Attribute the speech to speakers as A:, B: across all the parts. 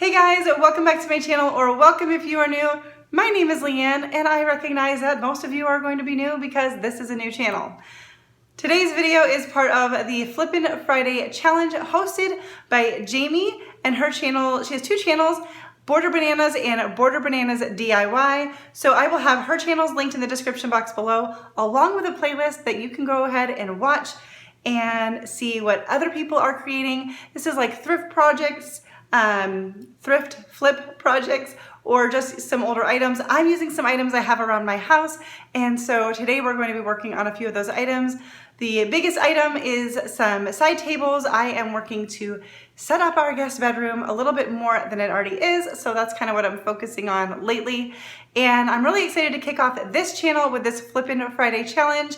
A: Hey guys, welcome back to my channel, or welcome if you are new. My name is Leanne, and I recognize that most of you are going to be new because this is a new channel. Today's video is part of the Flippin' Friday challenge hosted by Jamie and her channel. She has two channels, Border Bananas and Border Bananas DIY. So I will have her channels linked in the description box below, along with a playlist that you can go ahead and watch and see what other people are creating. This is like thrift projects, thrift flip projects, or just some older items. I'm using some items I have around my house, and so today we're going to be working on a few of those items. The biggest item is some side tables. I am working to set up our guest bedroom a little bit more than it already is, so that's kind of what I'm focusing on lately. And I'm really excited to kick off this channel with this Flippin' Friday challenge,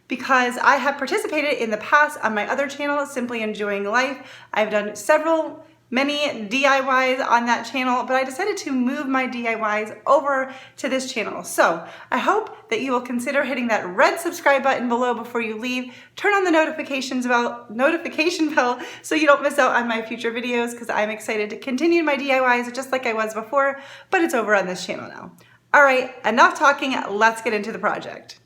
A: because I have participated in the past on my other channel, Simply Enjoying Life. I've done many DIYs on that channel, but I decided to move my DIYs over to this channel. So I hope that you will consider hitting that red subscribe button below before you leave. Turn on the notification bell so you don't miss out on my future videos, because I'm excited to continue my DIYs just like I was before, but it's over on this channel now. All right, enough talking, let's get into the project.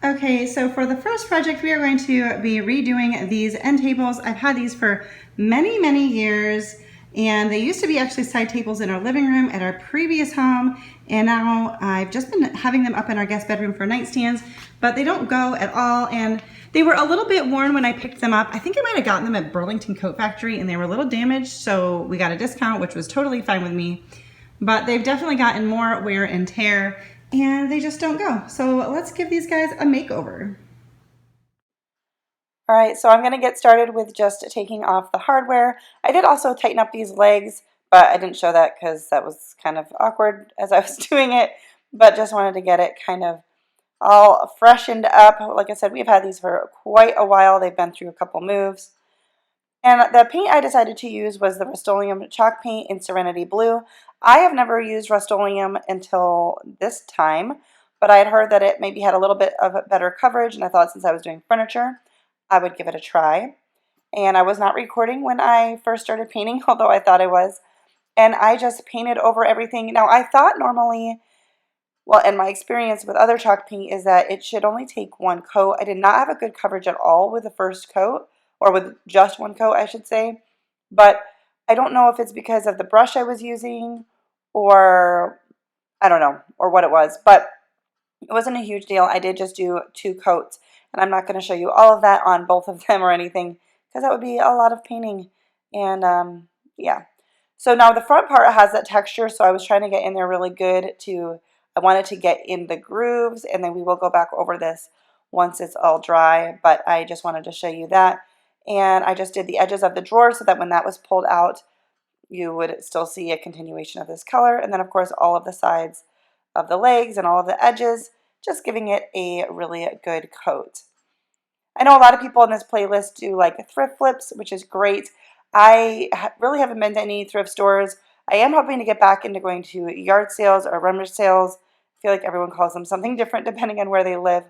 A: Okay, so for the first project, we are going to be redoing these end tables. I've had these for many years, and they used to be actually side tables in our living room at our previous home, and now I've just been having them up in our guest bedroom for nightstands, but they don't go at all, and they were a little bit worn when I picked them up. I think I might have gotten them at Burlington Coat Factory, and they were a little damaged, so we got a discount, which was totally fine with me, but they've definitely gotten more wear and tear, and they just don't go. So let's give these guys a makeover. All right, so I'm gonna get started with just taking off the hardware. I did also tighten up these legs, but I didn't show that because that was kind of awkward as I was doing it, but just wanted to get it kind of all freshened up. Like I said, we've had these for quite a while. They've been through a couple moves. And the paint I decided to use was the Rust-Oleum chalk paint in Serenity Blue. I have never used Rust-Oleum until this time, but I had heard that it maybe had a little bit of better coverage, and I thought since I was doing furniture, I would give it a try. And I was not recording when I first started painting, although I thought I was. And I just painted over everything. Now, I thought normally, well, and my experience with other chalk paint is that it should only take one coat. I did not have a good coverage at all with the first coat, or with just one coat, I should say. But I don't know if it's because of the brush I was using, or I don't know, or what it was. But it wasn't a huge deal. I did just do 2 coats. And I'm not going to show you all of that on both of them or anything, because that would be a lot of painting. And yeah. So now the front part has that texture, so I was trying to get in there really good I wanted to get in the grooves, and then we will go back over this once it's all dry, but I just wanted to show you that. And I just did the edges of the drawer so that when that was pulled out, you would still see a continuation of this color. And then of course all of the sides of the legs and all of the edges, just giving it a really good coat. I know a lot of people in this playlist do like thrift flips, which is great. I really haven't been to any thrift stores. I am hoping to get back into going to yard sales or rummage sales. I feel like everyone calls them something different depending on where they live.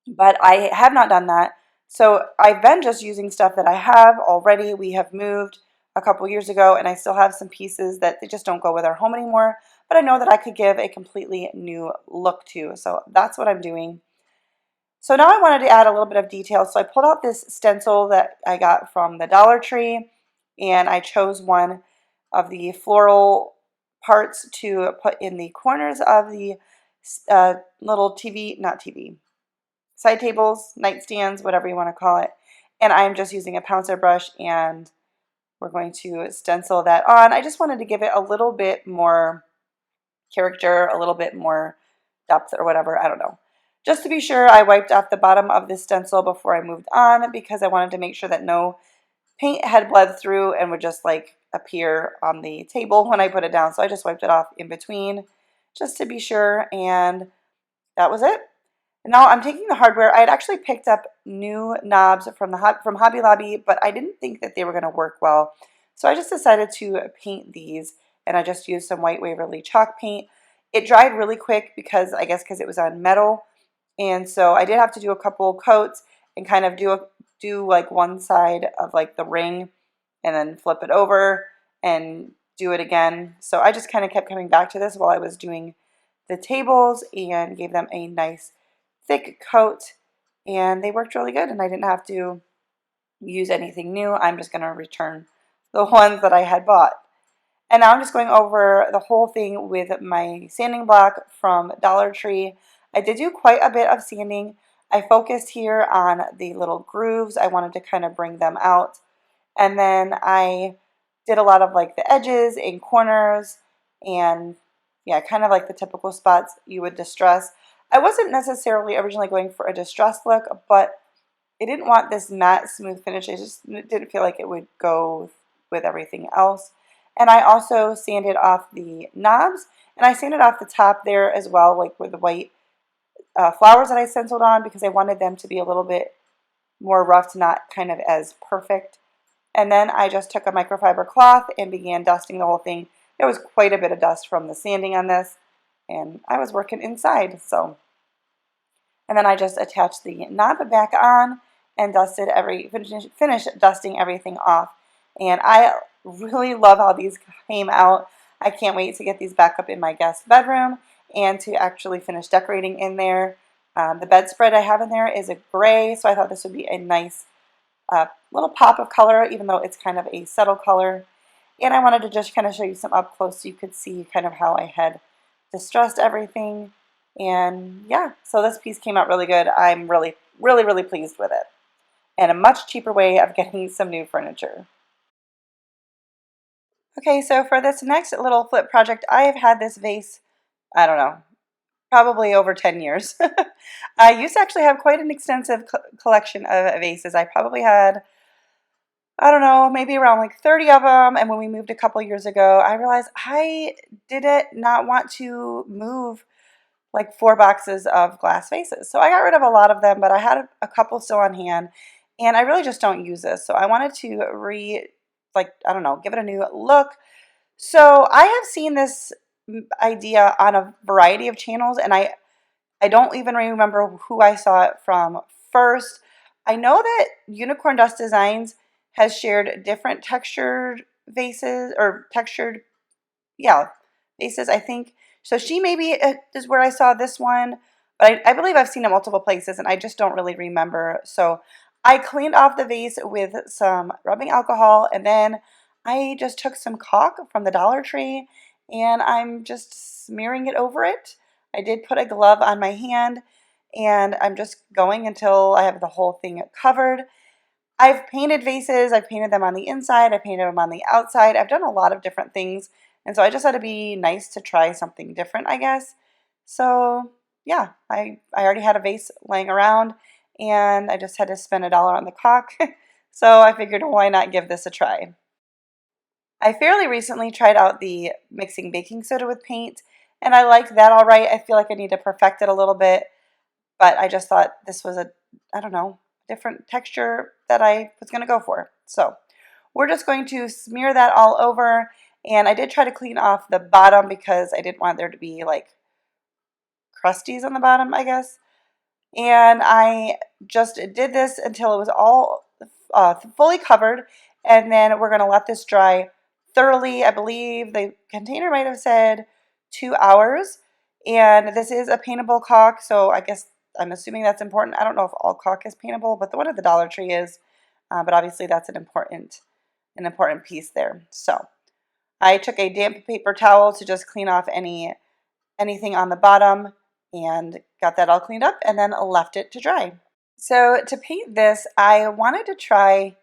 A: But I have not done that. So I've been just using stuff that I have already. We have moved a couple years ago, and I still have some pieces that they just don't go with our home anymore. But I know that I could give a completely new look to. So that's what I'm doing. So now I wanted to add a little bit of detail. So I pulled out this stencil that I got from the Dollar Tree, and I chose one of the floral parts to put in the corners of the little side tables, nightstands, whatever you want to call it. And I'm just using a pouncer brush, and we're going to stencil that on. I just wanted to give it a little bit more character, a little bit more depth or whatever, I don't know. Just to be sure, I wiped off the bottom of this stencil before I moved on, because I wanted to make sure that no paint had bled through and would just like appear on the table when I put it down. So I just wiped it off in between just to be sure, and that was it. And now I'm taking the hardware. I had actually picked up new knobs from Hobby Lobby, but I didn't think that they were going to work well. So I just decided to paint these, and I just used some White Waverly chalk paint. It dried really quick because I guess because it was on metal. And so I did have to do a couple coats and kind of do like one side of like the ring, and then flip it over and do it again. So I just kind of kept coming back to this while I was doing the tables and gave them a nice thick coat, and they worked really good, and I didn't have to use anything new. I'm just going to return the ones that I had bought. And now I'm just going over the whole thing with my sanding block from Dollar Tree. I did do quite a bit of sanding. I focused here on the little grooves. I wanted to kind of bring them out. And then I did a lot of like the edges and corners and yeah, kind of like the typical spots you would distress. I wasn't necessarily originally going for a distressed look, but I didn't want this matte smooth finish. I just didn't feel like it would go with everything else. And I also sanded off the knobs, and I sanded off the top there as well, like with the white flowers that I stenciled on, because I wanted them to be a little bit more rough, not kind of as perfect. And then I just took a microfiber cloth and began dusting the whole thing. There was quite a bit of dust from the sanding on this, and I was working inside, so. And then I just attached the knob back on and finished dusting everything off. And I really love how these came out. I can't wait to get these back up in my guest bedroom and to actually finish decorating in there. The bedspread I have in there is a gray, so I thought this would be a nice little pop of color, even though it's kind of a subtle color. And I wanted to just kind of show you some up close so you could see kind of how I had distressed everything. And yeah, so this piece came out really good. I'm really, really, really pleased with it. And a much cheaper way of getting some new furniture. Okay, so for this next little flip project, I have had this vase, I don't know, probably over 10 years. I used to actually have quite an extensive collection of vases. I probably had, I don't know, maybe around like 30 of them. And when we moved a couple years ago, I realized I didn't not want to move like 4 boxes of glass vases. So I got rid of a lot of them, but I had a couple still on hand, and I really just don't use this. So I wanted to I don't know, give it a new look. So I have seen this idea on a variety of channels, and I don't even remember who I saw it from first. I know that Unicorn Dust Designs has shared different textured vases or textured, yeah, vases, I think. So she maybe is where I saw this one, but I believe I've seen it multiple places, and I just don't really remember. So I cleaned off the vase with some rubbing alcohol, and then I just took some caulk from the Dollar Tree, and I'm just smearing it over it. I did put a glove on my hand, and I'm just going until I have the whole thing covered. I've painted vases, I've painted them on the inside, I've painted them on the outside. I've done a lot of different things, and so I just had to be nice to try something different, I guess. So yeah, I already had a vase laying around, and I just had to spend $1 on the caulk. So I figured, why not give this a try? I fairly recently tried out the mixing baking soda with paint, and I like that all right. I feel like I need to perfect it a little bit, but I just thought this was I don't know, different texture that I was going to go for. So we're just going to smear that all over, and I did try to clean off the bottom because I didn't want there to be like crusties on the bottom, I guess. And I just did this until it was all fully covered, and then we're going to let this dry thoroughly. I believe the container might have said 2 hours, and this is a paintable caulk, so I guess I'm assuming that's important. I don't know if all caulk is paintable, but the one at the Dollar Tree is, but obviously that's an important piece there. So I took a damp paper towel to just clean off anything on the bottom and got that all cleaned up, and then left it to dry. So to paint this, I wanted to try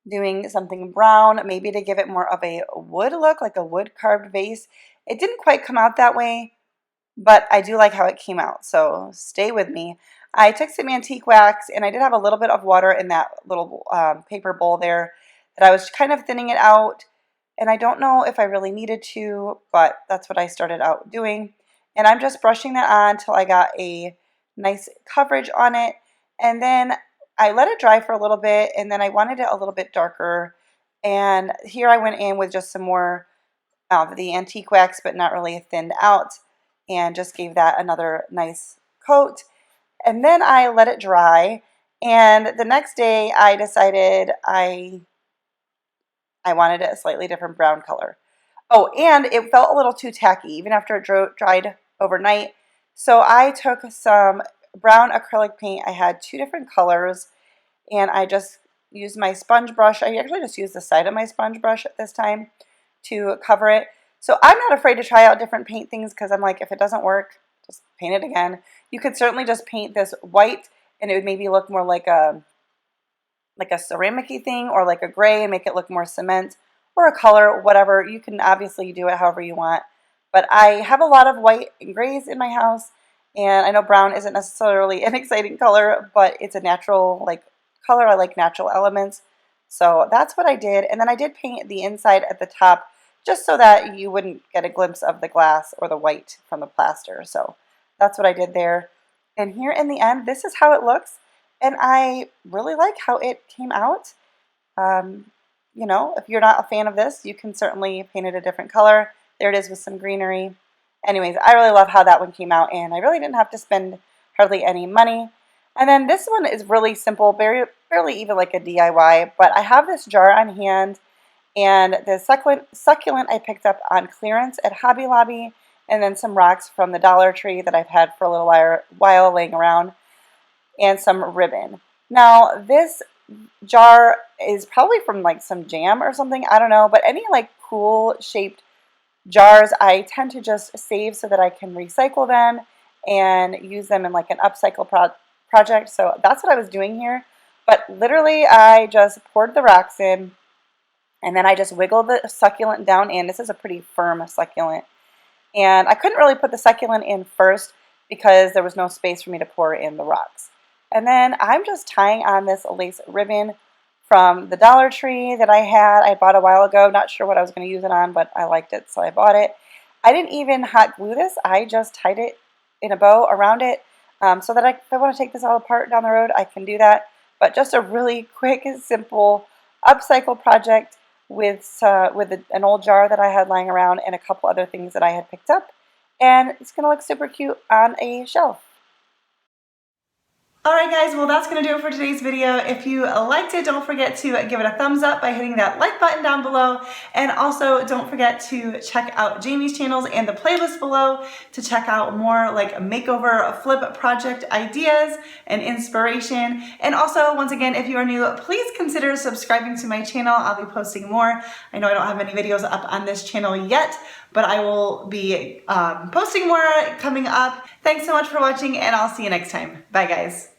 A: doing something brown, maybe to give it more of a wood look, like a wood carved vase. It didn't quite come out that way, but I do like how it came out, so stay with me. I took some antique wax, and I did have a little bit of water in that little paper bowl there that I was kind of thinning it out, and I don't know if I really needed to, but that's what I started out doing. And I'm just brushing that on until I got a nice coverage on it, and then I let it dry for a little bit, and then I wanted it a little bit darker, and here I went in with just some more of the antique wax, but not really thinned out, and just gave that another nice coat. And then I let it dry, and the next day I decided I wanted a slightly different brown color. Oh, and it felt a little too tacky even after it dried overnight. So I took some brown acrylic paint. I had two different colors, and I just used my sponge brush. I actually just used the side of my sponge brush at this time to cover it. So I'm not afraid to try out different paint things because I'm like, if it doesn't work, just paint it again. You could certainly just paint this white and it would maybe look more like a ceramic-y thing, or like a gray and make it look more cement, or a color, whatever. You can obviously do it however you want. But I have a lot of white and grays in my house, and I know brown isn't necessarily an exciting color, but it's a natural like color. I like natural elements. So that's what I did. And then I did paint the inside at the top just so that you wouldn't get a glimpse of the glass or the white from the plaster. So that's what I did there. And here in the end, this is how it looks. And I really like how it came out. Um, you know, if you're not a fan of this, you can certainly paint it a different color. There it is with some greenery. Anyways, I really love how that one came out, and I really didn't have to spend hardly any money. And then this one is really simple, barely even like a DIY, but I have this jar on hand, and the succulent I picked up on clearance at Hobby Lobby, and then some rocks from the Dollar Tree that I've had for a little while laying around, and some ribbon. Now, this jar is probably from like some jam or something, I don't know, but any like cool shaped jars I tend to just save so that I can recycle them and use them in like an upcycle project. So that's what I was doing here. But literally I just poured the rocks in, and then I just wiggled the succulent down in. This is a pretty firm succulent. And I couldn't really put the succulent in first because there was no space for me to pour in the rocks. And then I'm just tying on this lace ribbon from the Dollar Tree that I bought a while ago. Not sure what I was going to use it on, but I liked it, so I bought it. I didn't even hot glue this. I just tied it in a bow around it so that if I want to take this all apart down the road, I can do that. But just a really quick and simple upcycle project with an old jar that I had lying around and a couple other things that I had picked up. And it's going to look super cute on a shelf. Alright guys, well that's going to do it for today's video. If you liked it, don't forget to give it a thumbs up by hitting that like button down below. And also don't forget to check out Jamie's channels and the playlist below to check out more like makeover flip project ideas and inspiration. And also, once again, if you are new, please consider subscribing to my channel. I'll be posting more. I know I don't have any videos up on this channel yet, but I will be posting more coming up. Thanks so much for watching, and I'll see you next time. Bye guys.